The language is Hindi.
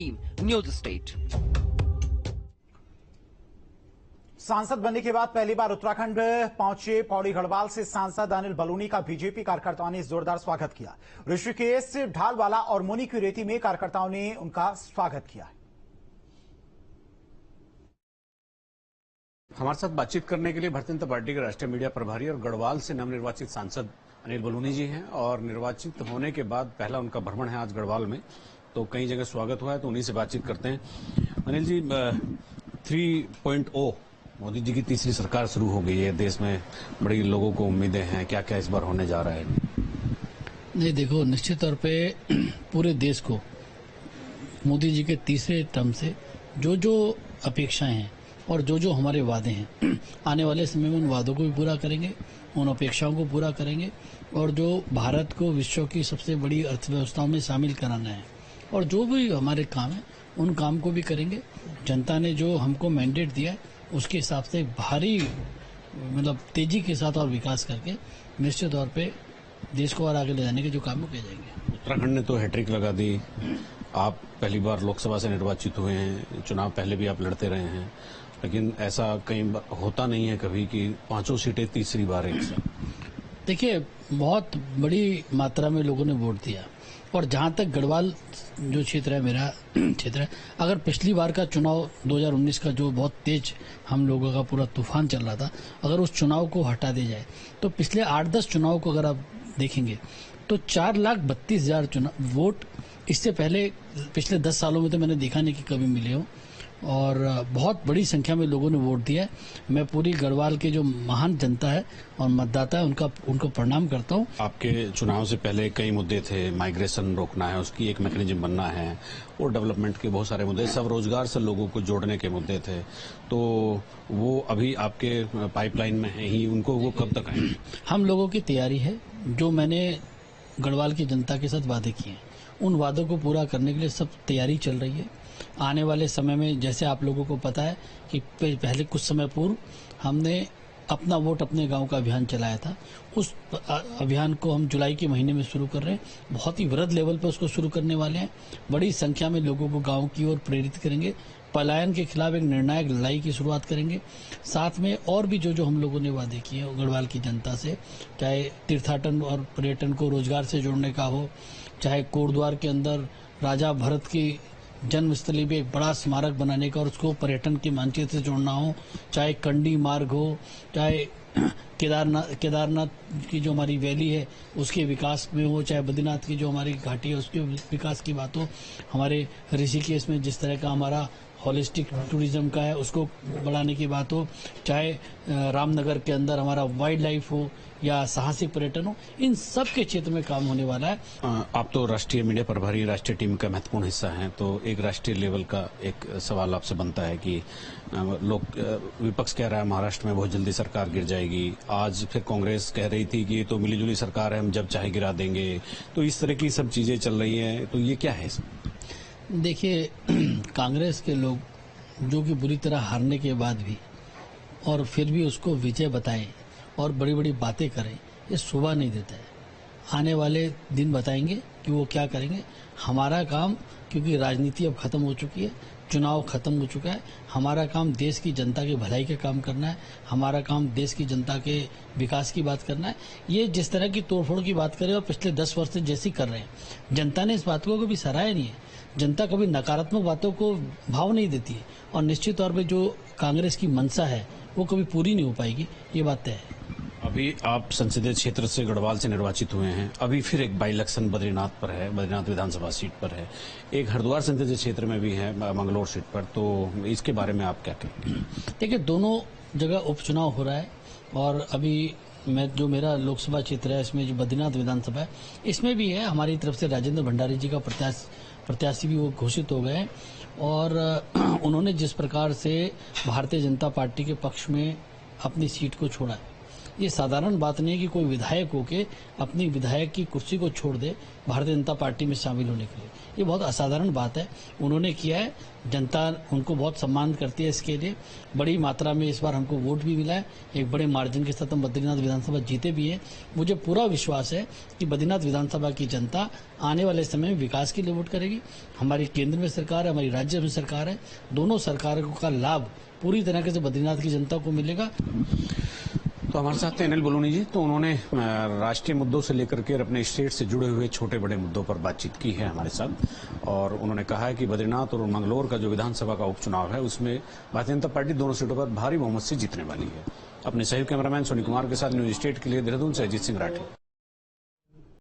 News state. सांसद बनने के बाद पहली बार उत्तराखंड पहुंचे पौड़ी गढ़वाल से सांसद अनिल बलूनी का बीजेपी कार्यकर्ताओं ने जोरदार स्वागत किया। ऋषिकेश, ढालवाला और मुनि की रेती में कार्यकर्ताओं ने उनका स्वागत किया। हमारे साथ बातचीत करने के लिए भारतीय जनता पार्टी के राष्ट्रीय मीडिया प्रभारी और गढ़वाल से नवनिर्वाचित सांसद अनिल बलूनी जी हैं और निर्वाचित होने के बाद पहला उनका भ्रमण है आज गढ़वाल में, तो कई जगह स्वागत हुआ है, तो उन्हीं से बातचीत करते हैं। अनिल जी, 3.0 मोदी जी की तीसरी सरकार शुरू हो गई है, देश में बड़ी लोगों को उम्मीदें हैं, क्या क्या इस बार होने जा रहा है? नहीं, देखो, निश्चित तौर पे पूरे देश को मोदी जी के तीसरे टर्म से जो जो अपेक्षाएं हैं और जो जो हमारे वादे हैं, आने वाले समय में उन वादों को भी पूरा करेंगे, उन अपेक्षाओं को पूरा करेंगे और जो भारत को विश्व की सबसे बड़ी अर्थव्यवस्थाओं में शामिल कराना है और जो भी हमारे काम है उन काम को भी करेंगे। जनता ने जो हमको मैंडेट दिया है उसके हिसाब से भारी तेजी के साथ और विकास करके निश्चित तौर पे देश को और आगे ले जाने के जो काम किए जाएंगे। उत्तराखंड ने तो हैट्रिक लगा दी, आप पहली बार लोकसभा से निर्वाचित हुए हैं, चुनाव पहले भी आप लड़ते रहे हैं, लेकिन ऐसा कई बार होता नहीं है कभी कि 5 सीटें तीसरी बार एक साथ। देखिए, बहुत बड़ी मात्रा में लोगों ने वोट दिया और जहां तक गढ़वाल जो क्षेत्र है, मेरा क्षेत्र है, अगर पिछली बार का चुनाव 2019 का जो बहुत तेज हम लोगों का पूरा तूफान चल रहा था, अगर उस चुनाव को हटा दिया जाए तो पिछले 8-10 चुनाव को अगर आप देखेंगे तो 4,32,000 वोट इससे पहले पिछले 10 सालों में तो मैंने देखा नहीं कि कभी मिले हो और बहुत बड़ी संख्या में लोगों ने वोट दिया है। मैं पूरी गढ़वाल के जो महान जनता है और मतदाता है उनको प्रणाम करता हूं। आपके चुनाव से पहले कई मुद्दे थे, माइग्रेशन रोकना है, उसकी एक मैकेनिज्म बनना है और डेवलपमेंट के बहुत सारे मुद्दे, सब रोजगार से लोगों को जोड़ने के मुद्दे थे, तो वो अभी आपके पाइपलाइन में है ही, उनको वो कब तक आएंगे? हम लोगों की तैयारी है, जो मैंने गढ़वाल की जनता के साथ वादे किए हैं उन वादों को पूरा करने के लिए सब तैयारी चल रही है। आने वाले समय में, जैसे आप लोगों को पता है कि पहले कुछ समय पूर्व हमने अपना वोट अपने गांव का अभियान चलाया था, उस अभियान को हम जुलाई के महीने में शुरू कर रहे हैं। बहुत ही वृहद लेवल पर उसको शुरू करने वाले हैं, बड़ी संख्या में लोगों को गांव की ओर प्रेरित करेंगे, पलायन के खिलाफ एक निर्णायक लड़ाई की शुरुआत करेंगे। साथ में और भी जो जो हम लोगों ने वादे किए गढ़वाल की जनता से, चाहे तीर्थाटन और पर्यटन को रोजगार से जोड़ने का हो, चाहे कोटद्वार के अंदर राजा भरत की जन्मस्थली पे एक बड़ा स्मारक बनाने का और उसको पर्यटन के मानचित्र से जोड़ना हो, चाहे कंडी मार्ग हो, चाहे केदारनाथ की जो हमारी वैली है उसके विकास में हो, चाहे बद्रीनाथ की जो हमारी घाटी है उसके विकास की बात हो, हमारे ऋषिकेश में जिस तरह का हमारा हॉलिस्टिक टूरिज्म का है उसको बढ़ाने की बात हो, चाहे रामनगर के अंदर हमारा वाइल्ड लाइफ हो या साहसिक पर्यटन हो, इन सब के क्षेत्र में काम होने वाला है। आप तो राष्ट्रीय मीडिया प्रभारी, राष्ट्रीय टीम का महत्वपूर्ण हिस्सा हैं, तो एक राष्ट्रीय लेवल का एक सवाल आपसे बनता है कि लोग, विपक्ष कह रहा है महाराष्ट्र में बहुत जल्दी सरकार गिर जाएगी, आज फिर कांग्रेस कह रही थी कि ये तो मिलीजुली सरकार है, हम जब चाहे गिरा देंगे, तो इस तरह की सब चीजें चल रही हैं, तो ये क्या है? देखिए, कांग्रेस के लोग जो कि बुरी तरह हारने के बाद भी और फिर भी उसको विजय बताएं और बड़ी बड़ी बातें करें, ये शोभा नहीं देता है। आने वाले दिन बताएंगे कि वो क्या करेंगे। हमारा काम, क्योंकि राजनीति अब खत्म हो चुकी है, चुनाव खत्म हो चुका है, हमारा काम देश की जनता की भलाई का काम करना है, हमारा काम देश की जनता के विकास की बात करना है। ये जिस तरह की तोड़फोड़ की बात करें और पिछले 10 वर्ष से जैसी कर रहे हैं, जनता ने इस बात को कभी सराहा नहीं है। जनता कभी नकारात्मक बातों को भाव नहीं देती है और निश्चित तौर पर जो कांग्रेस की मंशा है वो कभी पूरी नहीं हो पाएगी, ये बात तय है। अभी आप संसदीय क्षेत्र से गढ़वाल से निर्वाचित हुए हैं, अभी फिर एक बाई इलेक्शन बद्रीनाथ पर है, बद्रीनाथ विधानसभा सीट पर है, एक हरिद्वार संसदीय क्षेत्र में भी है मंगलौर सीट पर, तो इसके बारे में आप क्या कहेंगे? देखिए, दोनों जगह उपचुनाव हो रहा है और अभी जो मेरा लोकसभा क्षेत्र है इसमें जो बद्रीनाथ विधानसभा है इसमें भी है, हमारी तरफ से राजेंद्र भंडारी जी का प्रत्याशी भी वो घोषित हो गए हैं और उन्होंने जिस प्रकार से भारतीय जनता पार्टी के पक्ष में अपनी सीट को छोड़ा है ये साधारण बात नहीं है कि कोई विधायक होके अपनी विधायक की कुर्सी को छोड़ दे भारतीय जनता पार्टी में शामिल होने के लिए। ये बहुत असाधारण बात है, उन्होंने किया है, जनता उनको बहुत सम्मान करती है। इसके लिए बड़ी मात्रा में इस बार हमको वोट भी मिला है, एक बड़े मार्जिन के साथ हम बद्रीनाथ विधानसभा जीते भी हैं। मुझे पूरा विश्वास है कि बद्रीनाथ विधानसभा की जनता आने वाले समय में विकास के लिए वोट करेगी। हमारी केंद्र में सरकार है, हमारी राज्य में सरकार है, दोनों सरकारों का लाभ पूरी तरीके से बद्रीनाथ की जनता को मिलेगा। तो हमारे साथ थे अनिल बलूनी जी, तो उन्होंने राष्ट्रीय मुद्दों से लेकर के अपने स्टेट से जुड़े हुए छोटे बड़े मुद्दों पर बातचीत की है हमारे साथ, और उन्होंने कहा है कि बद्रीनाथ और मंगलौर का जो विधानसभा का उपचुनाव है उसमें भारतीय जनता पार्टी दोनों सीटों पर भारी बहुमत से जीतने वाली है। अपने सहयोगी कैमरामैन सोनी कुमार के साथ न्यूज स्टेट के लिए देहरादून से अजीत सिंह राठी।